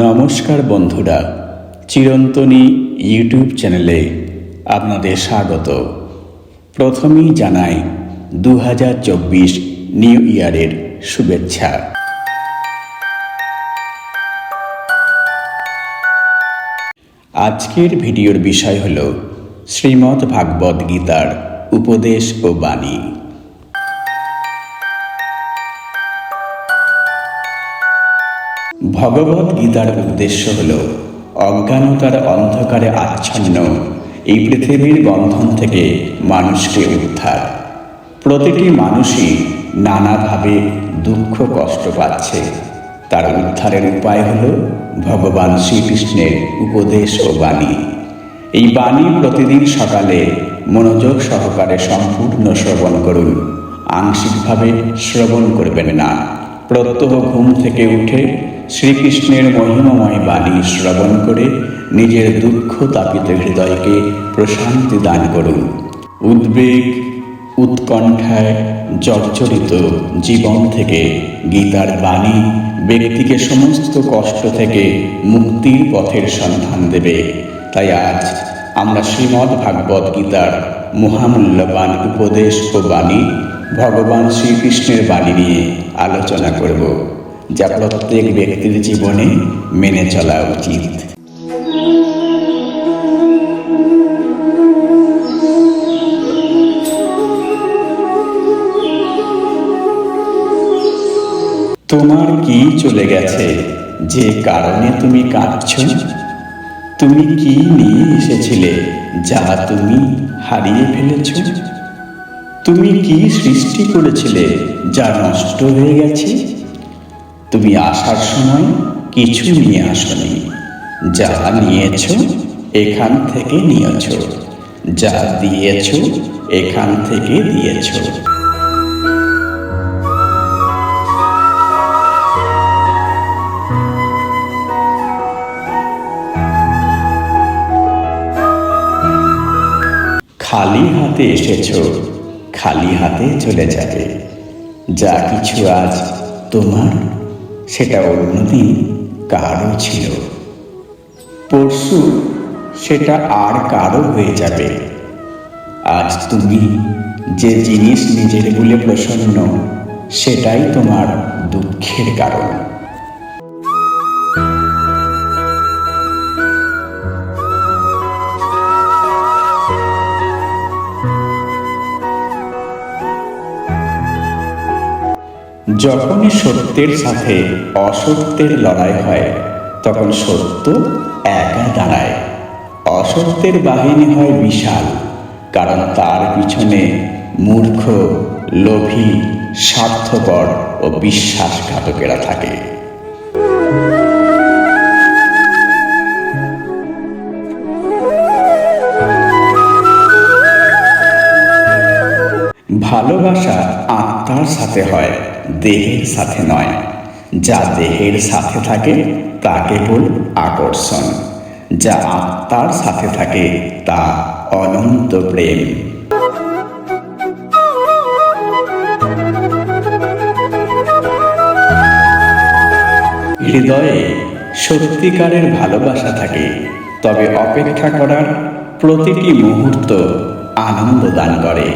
নমস্কার বন্ধুরা, চিরন্তনী ইউটিউব চ্যানেলে আপনাদের স্বাগত। প্রথমেই জানাই 2024 নিউ ইয়ারের শুভেচ্ছা। আজকের ভিডিওর বিষয় হল শ্রীমদ্ ভাগবত গীতার উপদেশ ও বাণী। ভগবত গীতার উদ্দেশ্য হল অজ্ঞানতার অন্ধকারে আচ্ছন্ন এই পৃথিবীর বন্ধন থেকে মানুষকে উদ্ধার। প্রতিটি মানুষই নানাভাবে দুঃখ কষ্ট পাচ্ছে, তার উদ্ধারের উপায় হল ভগবান শ্রীকৃষ্ণের উপদেশ ও বাণী। এই বাণী প্রতিদিন সকালে মনোযোগ সহকারে সম্পূর্ণ শ্রবণ করুন। আংশিকভাবে শ্রবণ করবেন না। প্রত্যহ ঘুম থেকে উঠে শ্রীকৃষ্ণের মহিমাময় বাণী শ্রবণ করে নিজের দুঃখ তাপিত হৃদয়কে প্রশান্তি দান করুন। উদ্বেগ উৎকণ্ঠায় জর্জরিত জীবন থেকে গীতার বাণী ব্যক্তিকে সমস্ত কষ্ট থেকে মুক্তির পথের সন্ধান দেবে। তাই আজ আমরা শ্রীমদ্ ভাগবত গীতার মহামূল্যবান উপদেশ ও বাণী ভগবান শ্রীকৃষ্ণের বাণী নিয়ে আলোচনা করব, যা প্রত্যেক ব্যক্তির জীবনে মেনে চলা উচিত। তোমার কি চলে গেছে যে কারণে তুমি কাঁদছ? তুমি কি নিয়ে এসেছিলে যা তুমি হারিয়ে ফেলেছ? তুমি কি সৃষ্টি করেছিলে যা নষ্ট হয়ে গেছে? তুমি আসার সময় কিছু নিয়ে আসনি, যা নিয়েছ এখান থেকে নিয়েছ, যা দিয়েছ এখান থেকে দিয়েছ। খালি হাতে এসেছ, খালি হাতে চলে যাবে। যা কিছু আজ তোমার, সেটা অন্যদিন কারো ছিল। পরশু সেটা আর কারো হয়ে যাবে। আজ তুমি যে জিনিস নিজের বলে প্রসন্ন, সেটাই তোমার দুঃখের কারণ। যখনই সত্যের সাথে অসত্যের লড়াই হয়, তখন সত্য একা দাঁড়ায়। অসত্যের বাহিনী হয় বিশাল, কারণ তার পিছনে মূর্খ, লোভী, স্বার্থপর ও বিশ্বাসঘাতকেরা থাকে। ভালোবাসা আত্মার সাথে হয়, দেহের সাথে নয়। যা দেহের সাথে থাকে তা কেবল আকর্ষণ, যা আত্মার সাথে থাকে তা অনন্ত প্রেম। হৃদয়ে সত্যিকারের ভালোবাসা থাকে, তবে অপেক্ষা করার প্রতিটি মুহূর্ত আনন্দ দান করে।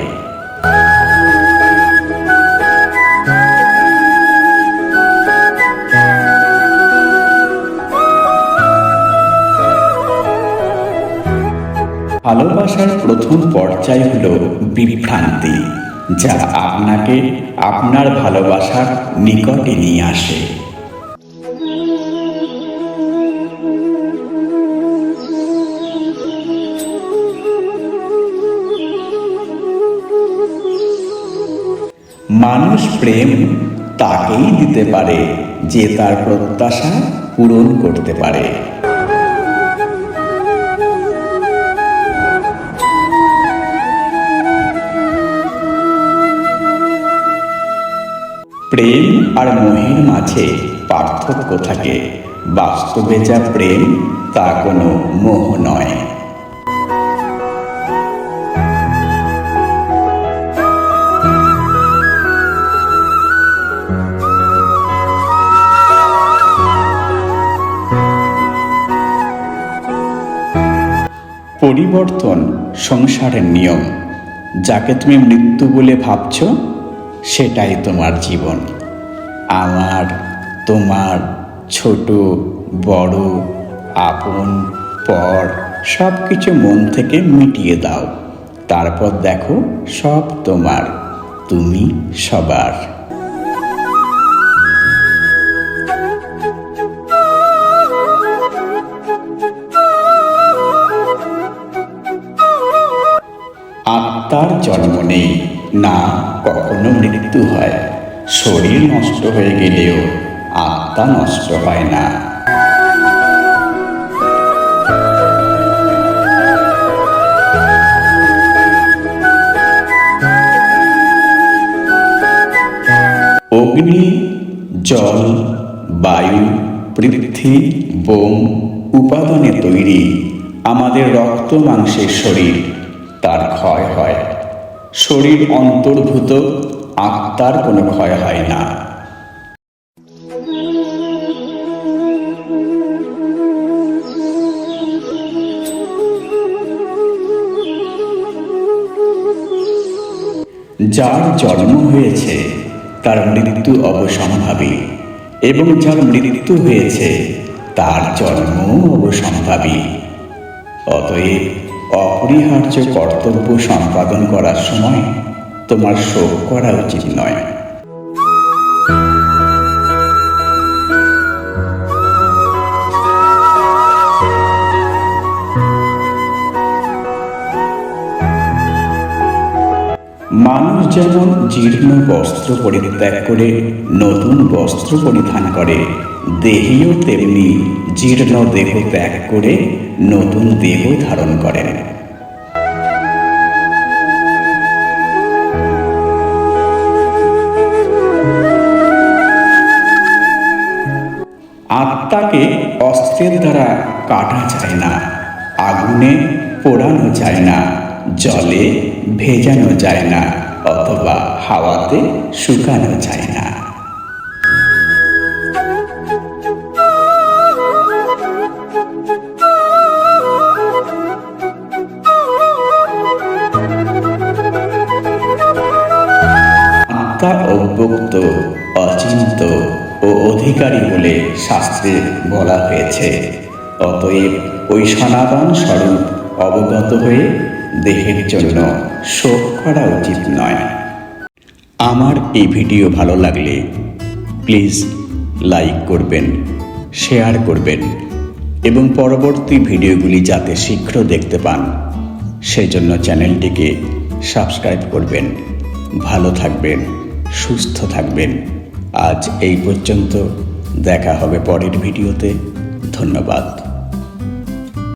ভালোবাসার প্রথম পর্যায় হল বিভ্রান্তি, যা আপনাকে আপনার ভালোবাসার নিকটে নিয়ে আসে। মানুষ প্রেম তাকেই দিতে পারে যে তার প্রত্যাশা পূরণ করতে পারে। প্রেম আর মোহের মাঝে পার্থক্য থাকে। বাস্তবে যা প্রেম তা কোনো মোহ নয়। পরিবর্তন সংসারের নিয়ম। যাকে তুমি মৃত্যু বলে ভাবছ সেটাই তোমার জীবন। আমার, তোমার, ছোট বড়, আপন পর সব কিছু মন থেকে মিটিয়ে দাও। তারপর দেখো সব তোমার, তুমি সবার। আত্মার জন্ম নেই, না কখনো মৃত্যু হয়। শরীর নষ্ট হয়ে গেলেও আত্মা নষ্ট হয় না। অগ্নি, জল, বায়ু, পৃথ্বী, বোম উপাদানে তৈরি আমাদের রক্ত মাংসের শরীর। তার ক্ষয় হয়। শরীর অন্তর্ভূত, আত্মার কোনো ক্ষয় হয় না। যার জন্ম হয়েছে তার মৃত্যু অবসম্ভাবী, এবং যার মৃত্যু হয়েছে তার জন্ম অবসম্ভাবী। অতএব অপরিহার্য কর্তব্য সম্পাদন করার সময় তোমার শোক করা উচিত নয়। মানুষ যেমন জীর্ণ বস্ত্র পরিত্যাগ করে নতুন বস্ত্র পরিধান করে, দেহীও তেমনি জীর্ণ দেহ ত্যাগ করে নতুন দেহ ধারণ করেন। আত্মাকে অস্ত্রের দ্বারা কাটা যায় না, আগুনে পোড়ানো যায় না, জলে ভেজানো যায় না, অথবা হাওয়াতে শুকানো যায় না। আত্মা অব্যক্ত, অচিন্ত ও অধিকারী বলে শাস্ত্রে বলা হয়েছে। অতএব ওই সনাতন স্বরূপ অবগত হয়ে দেহের জন্য শোক করা উচিত নয়। আমার এই ভিডিও ভালো লাগলে প্লিজ লাইক করবেন, শেয়ার করবেন এবং পরবর্তী ভিডিওগুলি যাতে শীঘ্র দেখতে পান সেজন্য চ্যানেলটিকে সাবস্ক্রাইব করবেন। ভালো থাকবেন, সুস্থ থাকবেন। আজ এই পর্যন্ত, দেখা হবে পরের ভিডিওতে। ধন্যবাদ।